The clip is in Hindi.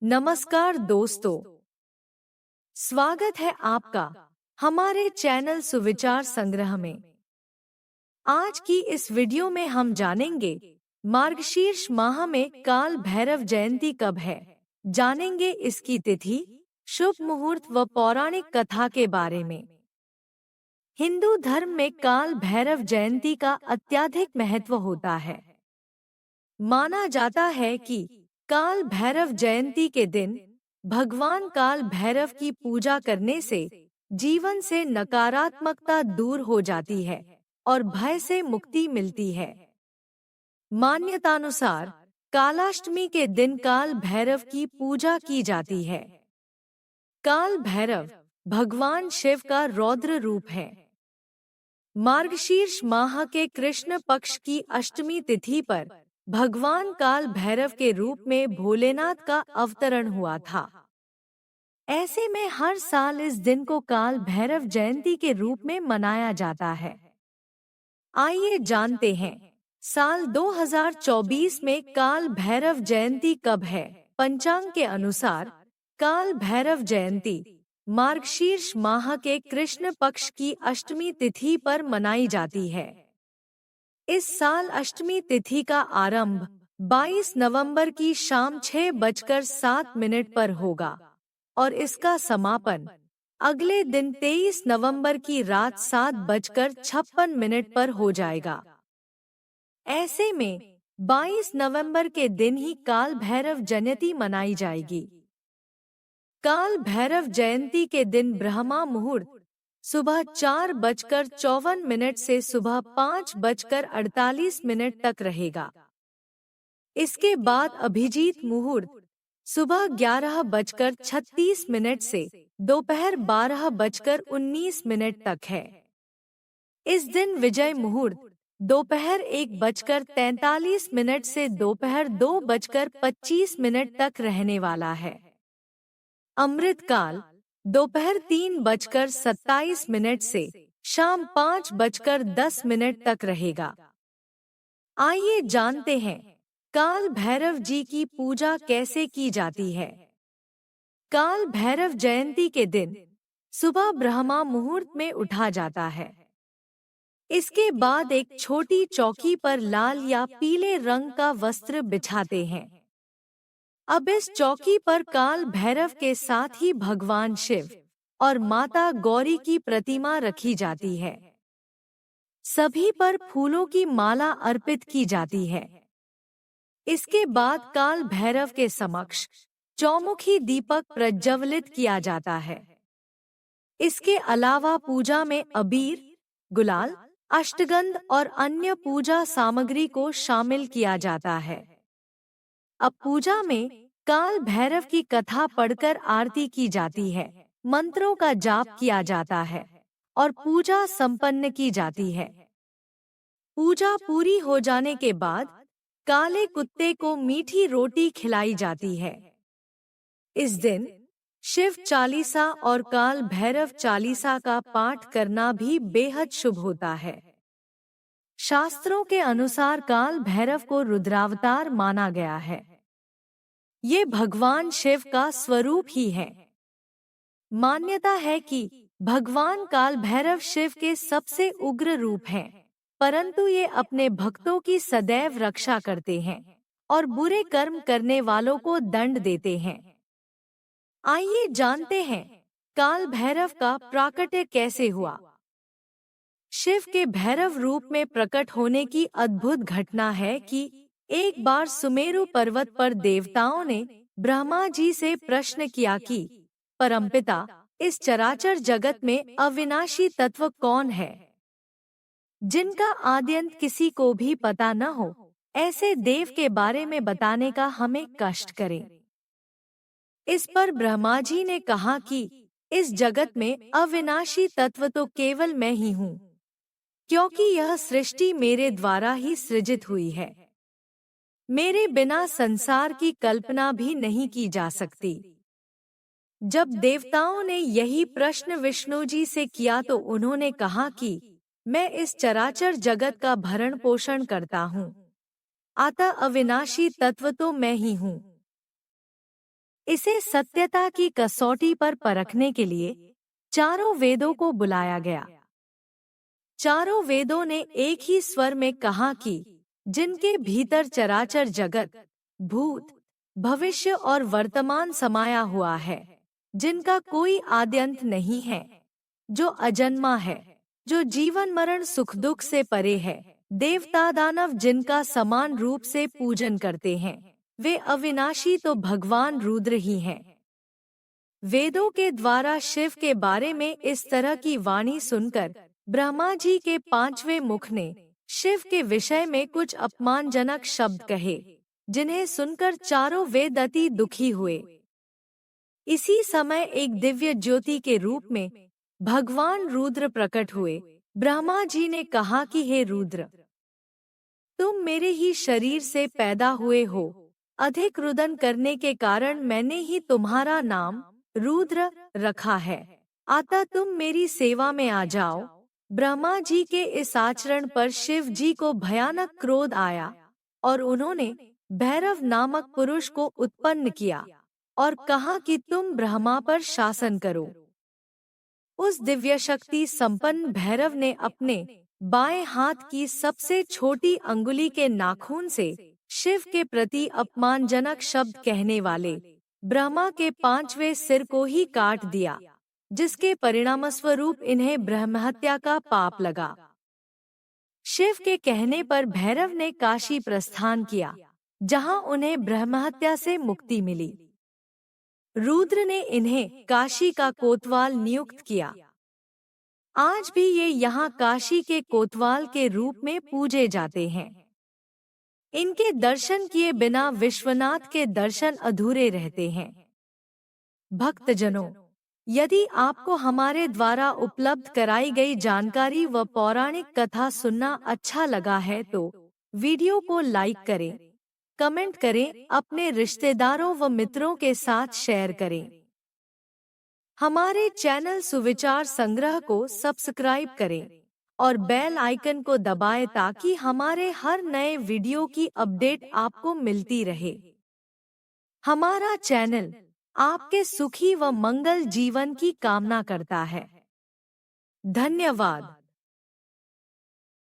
नमस्कार दोस्तों, स्वागत है आपका हमारे चैनल सुविचार संग्रह में। आज की इस वीडियो में हम जानेंगे मार्गशीर्ष माह में काल भैरव जयंती कब है। जानेंगे इसकी तिथि, शुभ मुहूर्त व पौराणिक कथा के बारे में। हिंदू धर्म में काल भैरव जयंती का अत्यधिक महत्व होता है। माना जाता है कि काल भैरव जयंती के दिन भगवान काल भैरव की पूजा करने से जीवन से नकारात्मकता दूर हो जाती है और भय से मुक्ति मिलती है। मान्यतानुसार कालाष्टमी के दिन काल भैरव की पूजा की जाती है। काल भैरव भगवान शिव का रौद्र रूप है। मार्गशीर्ष माह के कृष्ण पक्ष की अष्टमी तिथि पर भगवान काल भैरव के रूप में भोलेनाथ का अवतरण हुआ था। ऐसे में हर साल इस दिन को काल भैरव जयंती के रूप में मनाया जाता है। आइए जानते हैं साल 2024 में काल भैरव जयंती कब है। पंचांग के अनुसार काल भैरव जयंती मार्गशीर्ष माह के कृष्ण पक्ष की अष्टमी तिथि पर मनाई जाती है। इस साल अष्टमी तिथि का आरंभ 22 नवंबर की शाम 6:07 पर होगा और इसका समापन अगले दिन 23 नवंबर की रात 7:56 पर हो जाएगा। ऐसे में 22 नवंबर के दिन ही काल भैरव जयंती मनाई जाएगी। काल भैरव जयंती के दिन ब्रह्मा मुहूर्त सुबह 4:54 से सुबह 5:48 तक रहेगा। इसके बाद अभिजीत मुहूर्त सुबह 11:36 से दोपहर 12:19 तक है। इस दिन विजय मुहूर्त दोपहर 1:43 से दोपहर 2:25 तक रहने वाला है। अमृत काल दोपहर 3:27 से शाम 5:10 तक रहेगा। आइए जानते हैं काल भैरव जी की पूजा कैसे की जाती है। काल भैरव जयंती के दिन सुबह ब्रह्मा मुहूर्त में उठा जाता है। इसके बाद एक छोटी चौकी पर लाल या पीले रंग का वस्त्र बिछाते हैं। अब इस चौकी पर काल भैरव के साथ ही भगवान शिव और माता गौरी की प्रतिमा रखी जाती है। सभी पर फूलों की माला अर्पित की जाती है। इसके बाद काल भैरव के समक्ष चौमुखी दीपक प्रज्वलित किया जाता है। इसके अलावा पूजा में अबीर, गुलाल, अष्टगंध और अन्य पूजा सामग्री को शामिल किया जाता है। अब पूजा में काल भैरव की कथा पढ़कर आरती की जाती है, मंत्रों का जाप किया जाता है और पूजा संपन्न की जाती है। पूजा पूरी हो जाने के बाद काले कुत्ते को मीठी रोटी खिलाई जाती है। इस दिन शिव चालीसा और काल भैरव चालीसा का पाठ करना भी बेहद शुभ होता है। शास्त्रों के अनुसार काल भैरव को रुद्रावतार माना गया है। ये भगवान शिव का स्वरूप ही है। मान्यता है कि भगवान काल भैरव शिव के सबसे उग्र रूप हैं, परंतु ये अपने भक्तों की सदैव रक्षा करते हैं और बुरे कर्म करने वालों को दंड देते हैं। आइए जानते हैं काल भैरव का प्राकट्य कैसे हुआ। शिव के भैरव रूप में प्रकट होने की अद्भुत घटना है कि एक बार सुमेरु पर्वत पर देवताओं ने ब्रह्मा जी से प्रश्न किया कि परमपिता, इस चराचर जगत में अविनाशी तत्व कौन है, जिनका आद्यंत किसी को भी पता न हो, ऐसे देव के बारे में बताने का हमें कष्ट करें। इस पर ब्रह्मा जी ने कहा कि इस जगत में अविनाशी तत्व तो केवल मैं ही हूँ, क्योंकि यह सृष्टि मेरे द्वारा ही सृजित हुई है। मेरे बिना संसार की कल्पना भी नहीं की जा सकती। जब देवताओं ने यही प्रश्न विष्णु जी से किया तो उन्होंने कहा कि मैं इस चराचर जगत का भरण पोषण करता हूँ, अतः अविनाशी तत्व तो मैं ही हूँ। इसे सत्यता की कसौटी पर परखने के लिए चारों वेदों को बुलाया गया। चारों वेदों ने एक ही स्वर में कहा कि जिनके भीतर चराचर जगत, भूत, भविष्य और वर्तमान समाया हुआ है, जिनका कोई आद्यंत नहीं है, जो अजन्मा है, जो जीवन मरण सुख दुख से परे है, देवता दानव जिनका समान रूप से पूजन करते हैं, वे अविनाशी तो भगवान रुद्र ही हैं। वेदों के द्वारा शिव के बारे में इस तरह की वाणी सुनकर ब्रह्मा जी के पांचवें मुख ने शिव के विषय में कुछ अपमानजनक शब्द कहे, जिन्हें सुनकर चारों वेद अति दुखी हुए। इसी समय एक दिव्य ज्योति के रूप में भगवान रुद्र प्रकट हुए। ब्रह्मा जी ने कहा कि हे रुद्र, तुम मेरे ही शरीर से पैदा हुए हो। अधिक रुदन करने के कारण मैंने ही तुम्हारा नाम रुद्र रखा है। अतः तुम मेरी सेवा में आ जाओ। ब्रह्मा जी के इस आचरण पर शिव जी को भयानक क्रोध आया और उन्होंने भैरव नामक पुरुष को उत्पन्न किया और कहा कि तुम ब्रह्मा पर शासन करो। उस दिव्य शक्ति संपन्न भैरव ने अपने बाएं हाथ की सबसे छोटी अंगुली के नाखून से शिव के प्रति अपमानजनक शब्द कहने वाले ब्रह्मा के पांचवें सिर को ही काट दिया, जिसके परिणामस्वरूप इन्हें ब्रह्महत्या का पाप लगा। शिव के कहने पर भैरव ने काशी प्रस्थान किया, जहां उन्हें ब्रह्महत्या से मुक्ति मिली। रुद्र ने इन्हें काशी का कोतवाल नियुक्त किया। आज भी ये यहाँ काशी के कोतवाल के रूप में पूजे जाते हैं। इनके दर्शन किए बिना विश्वनाथ के दर्शन अधूरे रहते हैं। भक्तजनों, यदि आपको हमारे द्वारा उपलब्ध कराई गई जानकारी व पौराणिक कथा सुनना अच्छा लगा है तो वीडियो को लाइक करें, कमेंट करें, अपने रिश्तेदारों व मित्रों के साथ शेयर करें। हमारे चैनल सुविचार संग्रह को सब्सक्राइब करें और बेल आइकन को दबाएं ताकि हमारे हर नए वीडियो की अपडेट आपको मिलती रहे। हमारा चैनल आपके सुखी व मंगल जीवन की कामना करता है। धन्यवाद।